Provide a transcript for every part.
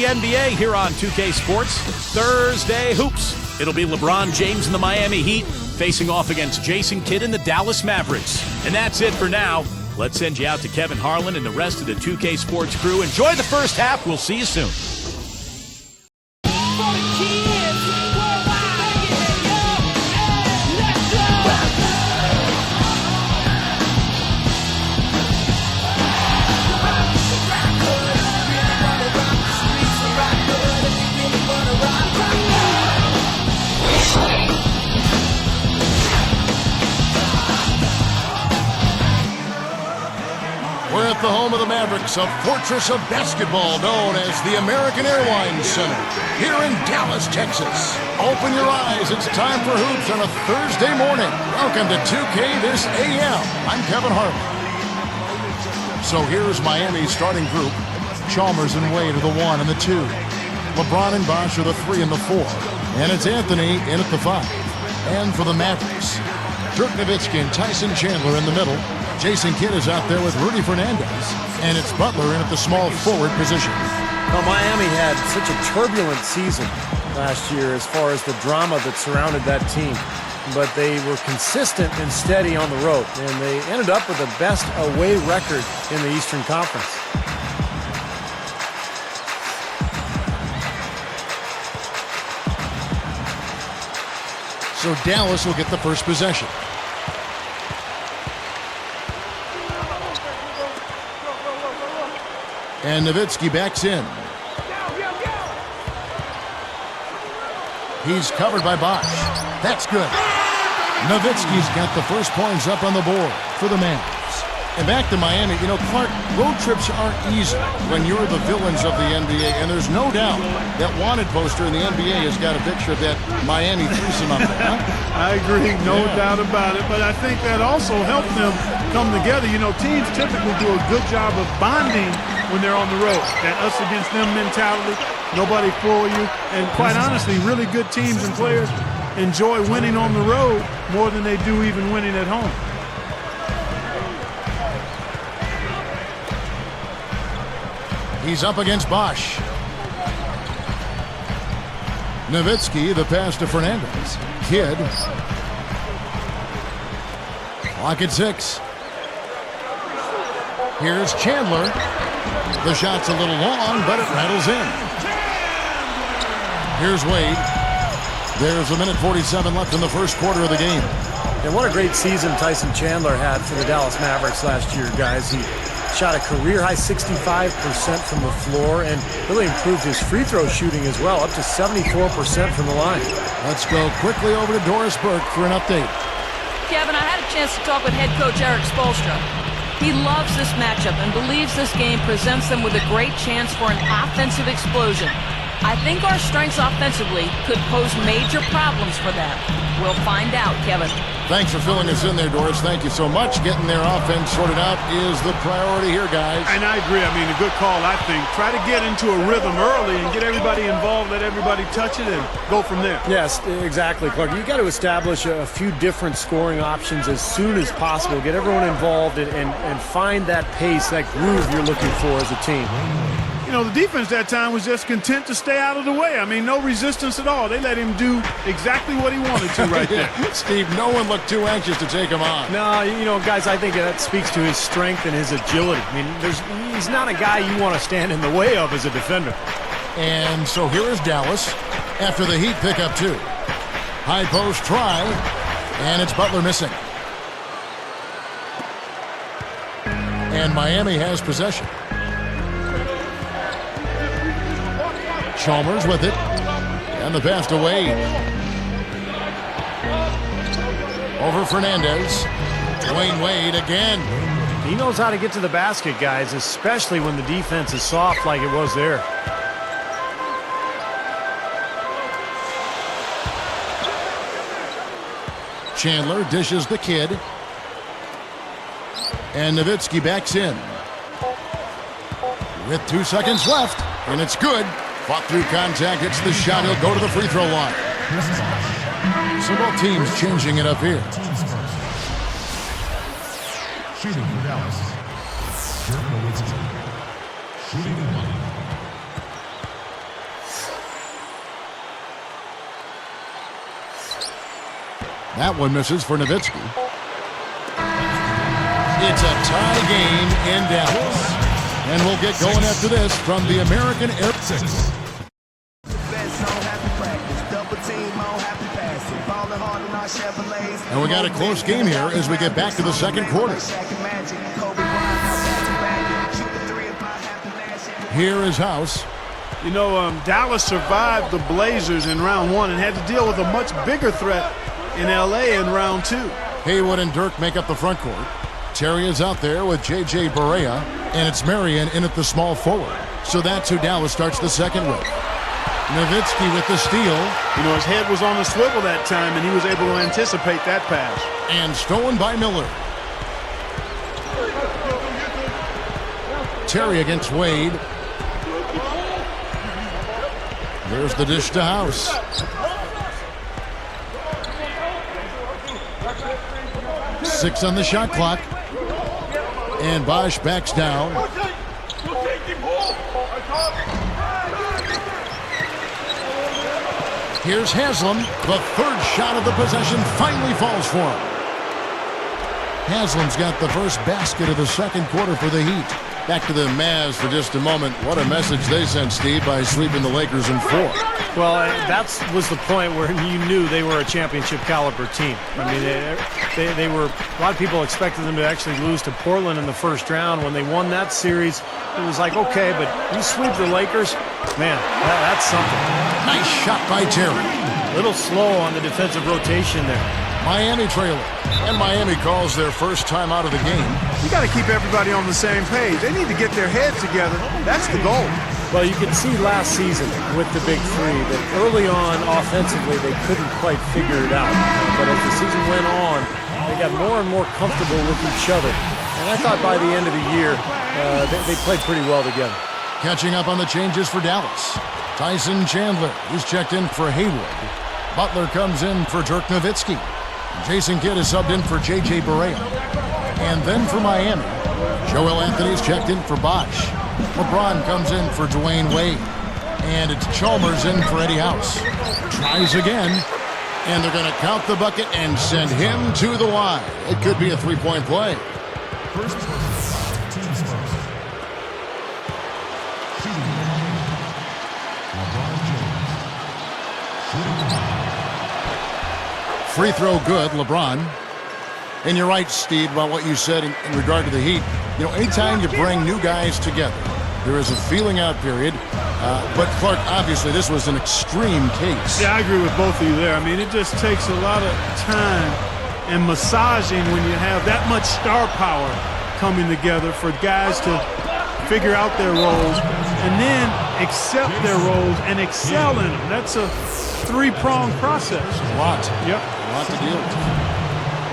NBA here on 2K Sports. Thursday Hoops. It'll be LeBron James and the Miami Heat facing off against Jason Kidd and the Dallas Mavericks. And that's it for now. Let's send you out to Kevin Harlan and the rest of the 2K Sports crew. Enjoy the first half. We'll see you soon. We're at the home of the Mavericks, a fortress of basketball known as the American Airlines Center, here in Dallas, Texas. Open your eyes, it's time for hoops on a Thursday morning. Welcome to 2K this AM. I'm Kevin Harlan. So here's Miami's starting group. Chalmers and Wade are the 1 and the 2. LeBron and Bosh are the 3 and the 4. And it's Anthony in at the 5. And for the Mavericks, Dirk Nowitzki and Tyson Chandler in the middle. Jason Kidd is out there with Rudy Fernandez, and it's Butler in at the small forward position. Well, Miami had such a turbulent season last year as far as the drama that surrounded that team. But they were consistent and steady on the road, and they ended up with the best away record in the Eastern Conference. So Dallas will get the first possession. And Nowitzki backs in. He's covered by Bosh. That's good. Nowitzki's got the first points up on the board for the Mavs. And back to Miami. You know, Clark, road trips aren't easy when you're the villains of the NBA. And there's no doubt that wanted poster in the NBA has got a picture of that Miami threesome up there. Huh? I agree, no doubt about it. But I think that also helped them come together. You know, teams typically do a good job of bonding when they're on the road. That us against them mentality, nobody for you. And quite honestly, really good teams and players enjoy winning on the road more than they do even winning at home. He's up against Bosh. Nowitzki, the pass to Fernandez. Kidd. Clock at 6. Here's Chandler. The shot's a little long, but it rattles in. Here's Wade. There's 1:47 left in the first quarter of the game. And what a great season Tyson Chandler had for the Dallas Mavericks last year, guys. He shot a career-high 65% from the floor and really improved his free throw shooting as well, up to 74% from the line. Let's go quickly over to Doris Burke for an update. Kevin, I had a chance to talk with head coach Eric Spoelstra. He loves this matchup and believes this game presents them with a great chance for an offensive explosion. I think our strengths offensively could pose major problems for them. We'll find out, Kevin. Thanks for filling us in there, Doris. Thank you so much. Getting their offense sorted out is the priority here, guys. And I agree. I mean, a good call, I think. Try to get into a rhythm early and get everybody involved, let everybody touch it, and go from there. Yes, exactly, Clark. You got to establish a few different scoring options as soon as possible. Get everyone involved and find that pace, that groove you're looking for as a team. You know, the defense that time was just content to stay out of the way. I mean, no resistance at all. They let him do exactly what he wanted to right there. Steve, no one looked too anxious to take him on. No, you know, guys, I think that speaks to his strength and his agility. I mean, he's not a guy you want to stand in the way of as a defender. And so here is Dallas after the Heat pick up 2. High post try, and it's Butler missing. And Miami has possession. Chalmers with it. And the pass to Wade. Over Fernandez. Dwayne Wade again. He knows how to get to the basket, guys, especially when the defense is soft like it was there. Chandler dishes the Kid. And Nowitzki backs in. With 2 seconds left. And it's good. Fought through contact, hits the shot, he'll go to the free throw line. So both teams changing it up here. Shooting for Dallas. Dirk Nowitzki. Shooting 1. That one misses for Nowitzki. It's a tie game in Dallas. And we'll get going after this from the American Air. And we got a close game here as we get back to the second quarter. Here is House. You know, Dallas survived the Blazers in round one and had to deal with a much bigger threat in L.A. in round two. Haywood and Dirk make up the front court. Terry is out there with J.J. Barea, and it's Marion in at the small forward. So that's who Dallas starts the second with. Nowitzki with the steal. You know, his head was on the swivel that time, and he was able to anticipate that pass. And stolen by Miller. Terry against Wade. There's the dish to House. Six on the shot clock. And Bosch backs down. Here's Haslam. The third shot of the possession finally falls for him. Haslam's got the first basket of the second quarter for the Heat. Back to the Mavs for just a moment. What a message they sent, Steve, by sweeping the Lakers in 4. Well, that was the point where you knew they were a championship caliber team. I mean, they were, a lot of people expected them to actually lose to Portland in the first round. When they won that series, it was like, okay, but you sweep the Lakers, man, that's something. Nice shot by Terry. A little slow on the defensive rotation there. Miami trailer. And Miami calls their first time out of the game. You got to keep everybody on the same page. They need to get their heads together. That's the goal. Well, you could see last season with the big three that early on offensively they couldn't quite figure it out. But as the season went on, they got more and more comfortable with each other. And I thought by the end of the year, they played pretty well together. Catching up on the changes for Dallas. Tyson Chandler, he's checked in for Haywood. Butler comes in for Dirk Nowitzki. Jason Kidd is subbed in for J.J. Barea. And then for Miami, Joel Anthony's checked in for Bosch. LeBron comes in for Dwayne Wade. And it's Chalmers in for Eddie House. Tries again. And they're going to count the bucket and send him to the line. It could be a three-point play. Free throw good, LeBron. And you're right, Steve, about what you said in regard to the Heat. You know, anytime you bring new guys together, there is a feeling out period. But, Clark, obviously this was an extreme case. Yeah, I agree with both of you there. I mean, it just takes a lot of time and massaging when you have that much star power coming together for guys to figure out their roles and then accept their roles and excel in them. That's a three-pronged process. A lot. Yep. A lot to deal with.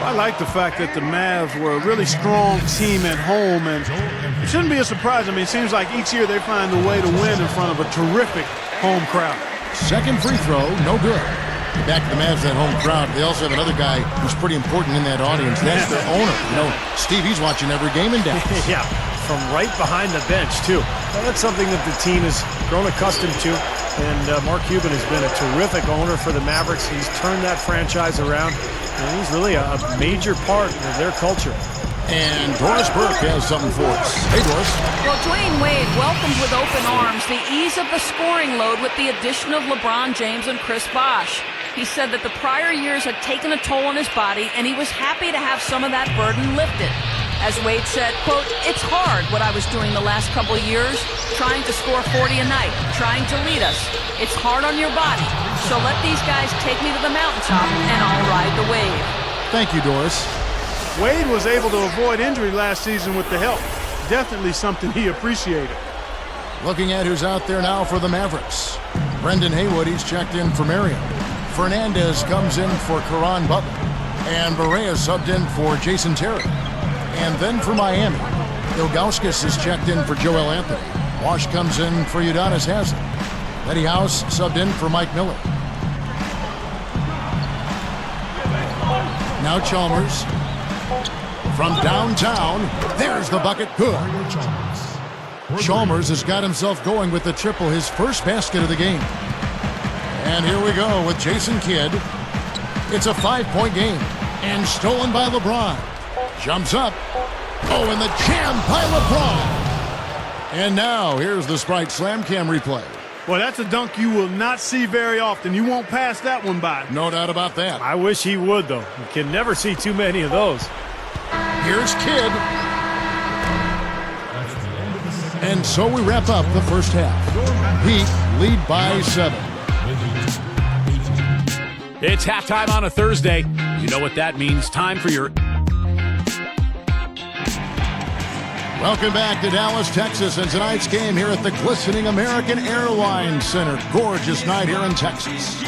I like the fact that the Mavs were a really strong team at home, and it shouldn't be a surprise. I mean, it seems like each year they find a way to win in front of a terrific home crowd. Second free throw, no good. Back to the Mavs, that home crowd. They also have another guy who's pretty important in that audience. That's their owner. You know, Steve, he's watching every game in Dallas. Yeah, from right behind the bench, too. Well, that's something that the team has grown accustomed to. And Mark Cuban has been a terrific owner for the Mavericks. He's turned that franchise around, and he's really a major part of their culture. And Doris Burke has something for us. Hey, Doris. Well, Dwayne Wade welcomed with open arms the ease of the scoring load with the addition of LeBron James and Chris Bosh. He said that the prior years had taken a toll on his body, and he was happy to have some of that burden lifted. As Wade said, quote, "It's hard what I was doing the last couple years, trying to score 40 a night, trying to lead us. It's hard on your body. So let these guys take me to the mountaintop, and I'll ride the wave." Thank you, Doris. Wade was able to avoid injury last season with the help. Definitely something he appreciated. Looking at who's out there now for the Mavericks. Brendan Haywood, he's checked in for Marion. Fernandez comes in for Caron Butler. And Barea subbed in for Jason Terry. And then for Miami, Ilgauskas is checked in for Joel Anthony. Wash comes in for Udonis Haslem. Eddie House subbed in for Mike Miller. Now Chalmers. From downtown, there's the bucket, good. Chalmers has got himself going with the triple, his first basket of the game. And here we go with Jason Kidd. It's a 5-point game. And stolen by LeBron. Jumps up. Oh, and the jam by LeBron. And now, here's the Sprite Slam Cam replay. Well, that's a dunk you will not see very often. You won't pass that one by. No doubt about that. I wish he would, though. You can never see too many of those. Here's Kidd. And so we wrap up the first half. Heat lead by 7. It's halftime on a Thursday. You know what that means. Time for your... Welcome back to Dallas, Texas, and tonight's game here at the glistening American Airlines Center. Gorgeous night here in Texas.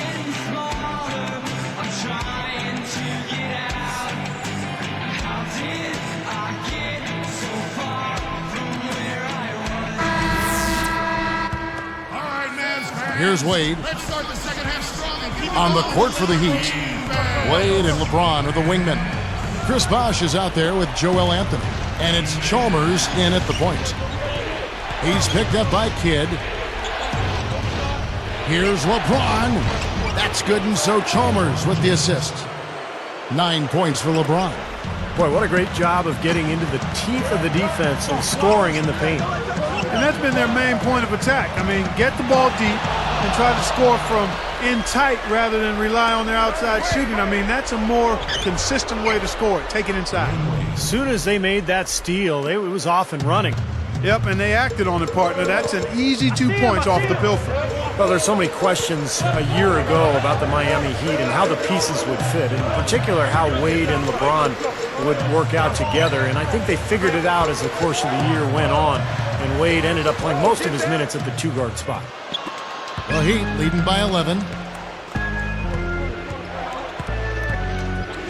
Here's Wade on the court for the Heat. Wade and LeBron are the wingmen. Chris Bosh is out there with Joel Anthony. And it's Chalmers in at the point. He's picked up by Kidd. Here's LeBron. That's good, and so Chalmers with the assist. 9 points for LeBron. Boy, what a great job of getting into the teeth of the defense and scoring in the paint. And that's been their main point of attack. I mean, get the ball deep and try to score from in tight rather than rely on their outside shooting. I mean, that's a more consistent way to score it. Take it inside. As soon as they made that steal, it was off and running. Yep, and they acted on it, partner. That's an easy 2 points off the pilfer. Well, there's so many questions a year ago about the Miami Heat and how the pieces would fit, in particular how Wade and LeBron would work out together. And I think they figured it out as the course of the year went on. And Wade ended up playing most of his minutes at the 2-guard spot. The Heat leading by 11.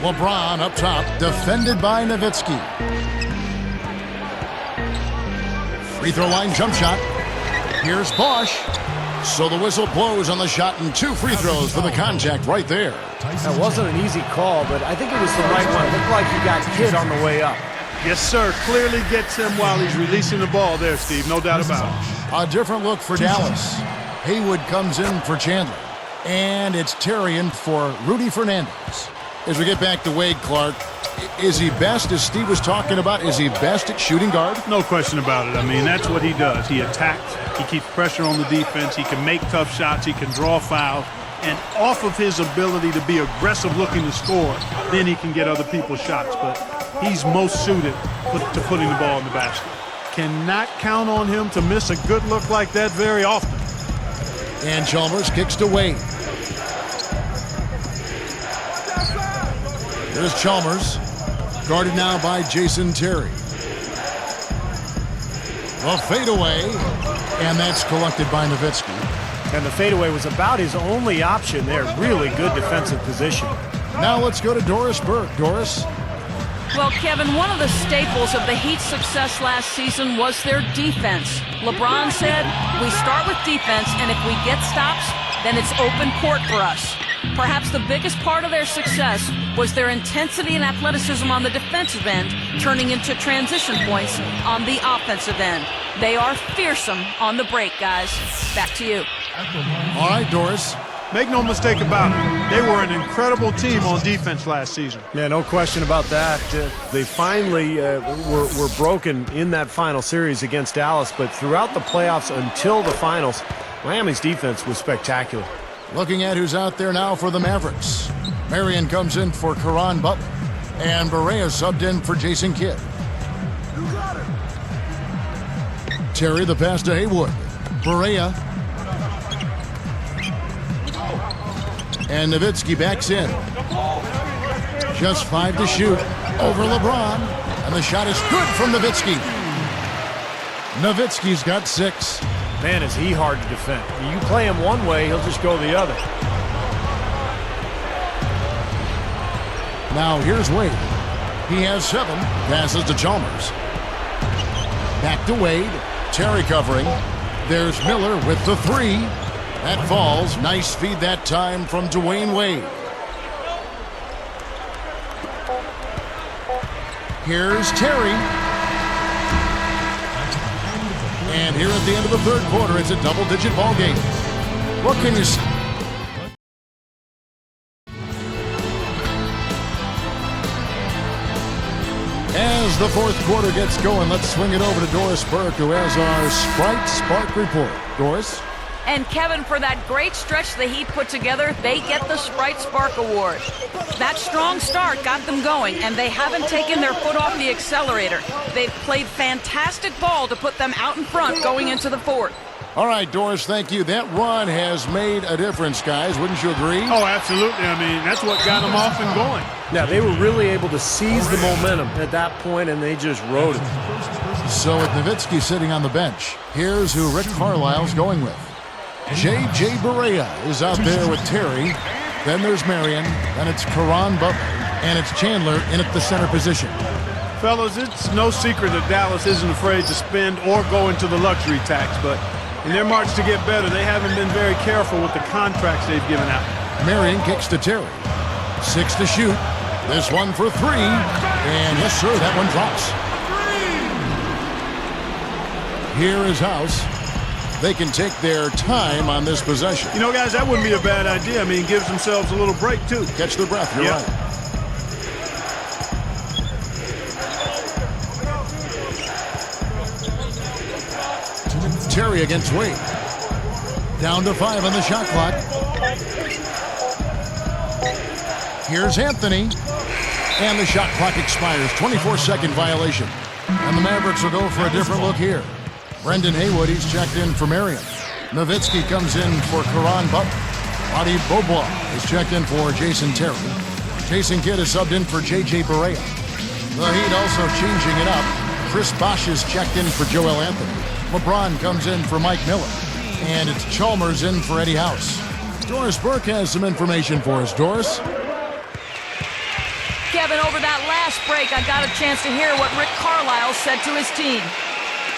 LeBron up top, defended by Nowitzki. Free throw line jump shot. Here's Bosh. So the whistle blows on the shot, and 2 free throws for the contact right there. That wasn't an easy call, but I think it was the right one. It looked like he got hit on the way up. Yes, sir. Clearly gets him while he's releasing the ball there, Steve. No doubt about it. A different look for Dallas. Haywood comes in for Chandler. And it's Terrian for Rudy Fernandez. As we get back to Wade, Clark, is he best, as Steve was talking about, is he best at shooting guard? No question about it. I mean, that's what he does. He attacks. He keeps pressure on the defense. He can make tough shots. He can draw fouls. And off of his ability to be aggressive looking to score, then he can get other people's shots. But he's most suited to putting the ball in the basket. Cannot count on him to miss a good look like that very often. And Chalmers kicks to Wade. There's Chalmers, guarded now by Jason Terry. A fadeaway, and that's collected by Nowitzki. And the fadeaway was about his only option there. Really good defensive position. Now let's go to Doris Burke. Doris? Well, Kevin, one of the staples of the Heat's success last season was their defense. LeBron said, we start with defense, and if we get stops, then it's open court for us. Perhaps the biggest part of their success was their intensity and athleticism on the defensive end, turning into transition points on the offensive end. They are fearsome on the break, guys. Back to you. All right, Doris. Make no mistake about it. They were an incredible team on defense last season. Yeah, no question about that. They finally were broken in that final series against Dallas, but throughout the playoffs until the finals, Miami's defense was spectacular. Looking at who's out there now for the Mavericks. Marion comes in for Caron Butler, and Barea subbed in for Jason Kidd. Terry the pass to Haywood. Barea. And Nowitzki backs in. Just 5 to shoot over LeBron. And the shot is good from Nowitzki. Nowitzki's got 6. Man, is he hard to defend. You play him one way, he'll just go the other. Now here's Wade. He has 7. Passes to Chalmers. Back to Wade. Terry covering. There's Miller with the 3. That falls. Nice feed that time from Dwayne Wade. Here's Terry. And here at the end of the third quarter, it's a double-digit ball game. What can you say? The fourth quarter gets going. Let's swing it over to Doris Burke, who has our Sprite Spark report. Doris? And Kevin, for that great stretch the Heat put together, they get the Sprite Spark Award. That strong start got them going, and they haven't taken their foot off the accelerator. They've played fantastic ball to put them out in front going into the fourth. All right, Doris, thank you. That run has made a difference, guys. Wouldn't you agree? Oh, absolutely. I mean, that's what got them off and going. Yeah, they were really able to seize the momentum at that point, and they just rode it. So with Nowitzki sitting on the bench, here's who Rick Carlisle's going with. J.J. Barea is out there with Terry. Then there's Marion. Then it's Caron Butler. And it's Chandler in at the center position. Fellas, it's no secret that Dallas isn't afraid to spend or go into the luxury tax, but in their march to get better, they haven't been very careful with the contracts they've given out. Marion kicks to Terry. 6 to shoot. This one for 3. And yes, sir, that one drops. Here is House. They can take their time on this possession. You know, guys, that wouldn't be a bad idea. I mean, it gives themselves a little break, too. Catch their breath, you're right. Terry against Wade. Down to 5 on the shot clock. Here's Anthony. And the shot clock expires. 24-second violation. And the Mavericks will go for a different look here. Brendan Haywood, he's checked in for Marion. Nowitzki comes in for Caron Butler. Adi Beaubois is checked in for Jason Terry. Jason Kidd is subbed in for J.J. Barea. The Heat also changing it up. Chris Bosh is checked in for Joel Anthony. LeBron comes in for Mike Miller. And it's Chalmers in for Eddie House. Doris Burke has some information for us. Doris? Kevin, over that last break, I got a chance to hear what Rick Carlisle said to his team.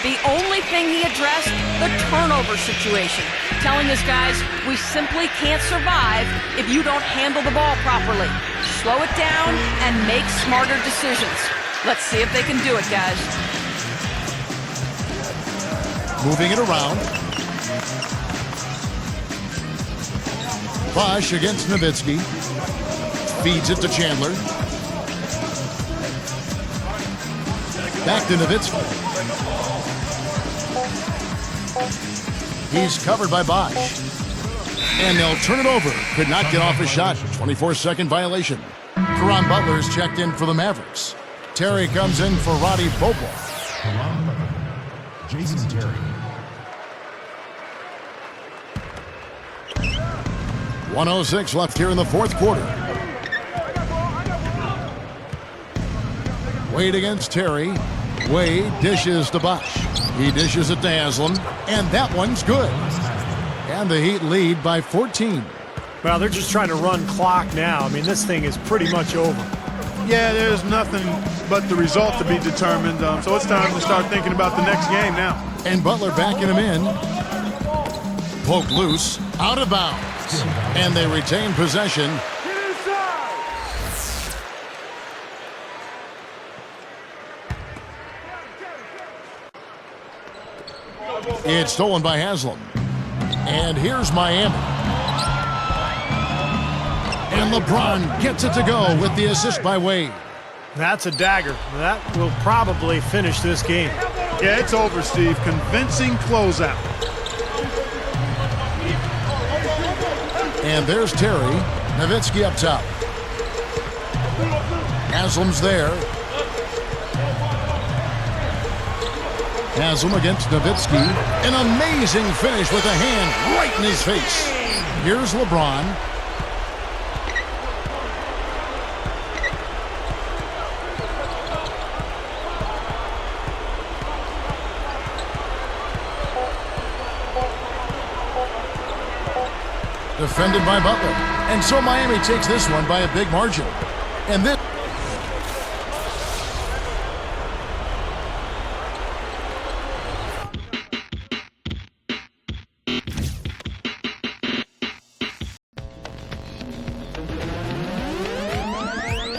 The only thing he addressed, the turnover situation. Telling his guys, we simply can't survive if you don't handle the ball properly. Slow it down and make smarter decisions. Let's see if they can do it, guys. Moving it around. Bosh against Nowitzki. Feeds it to Chandler. Back to Nowitzki. He's covered by Bosh. And they'll turn it over. Could not get off a shot. 24-second violation. Caron Butler is checked in for the Mavericks. Terry comes in for Roddy Beaubois. Caron Butler. Jason Terry. .106 left here in the fourth quarter. Wade against Terry. Wade dishes to Bosh. He dishes it to Haslam, and that one's good. And the Heat lead by 14. Well, they're just trying to run clock now. I mean, this thing is pretty much over. Yeah, there's nothing but the result to be determined, so it's time to start thinking about the next game now. And Butler backing him in. Poke loose, out of bounds. And they retain possession. It's stolen by Haslam. And here's Miami. And LeBron gets it to go with the assist by Wade. That's a dagger. That will probably finish this game. Yeah, it's over, Steve. Convincing closeout. And there's Terry. Nowitzki up top. Haslam's there. Haslam against Nowitzki. An amazing finish with a hand right in his face. Here's LeBron. Defended by Butler. And so Miami takes this one by a big margin. And this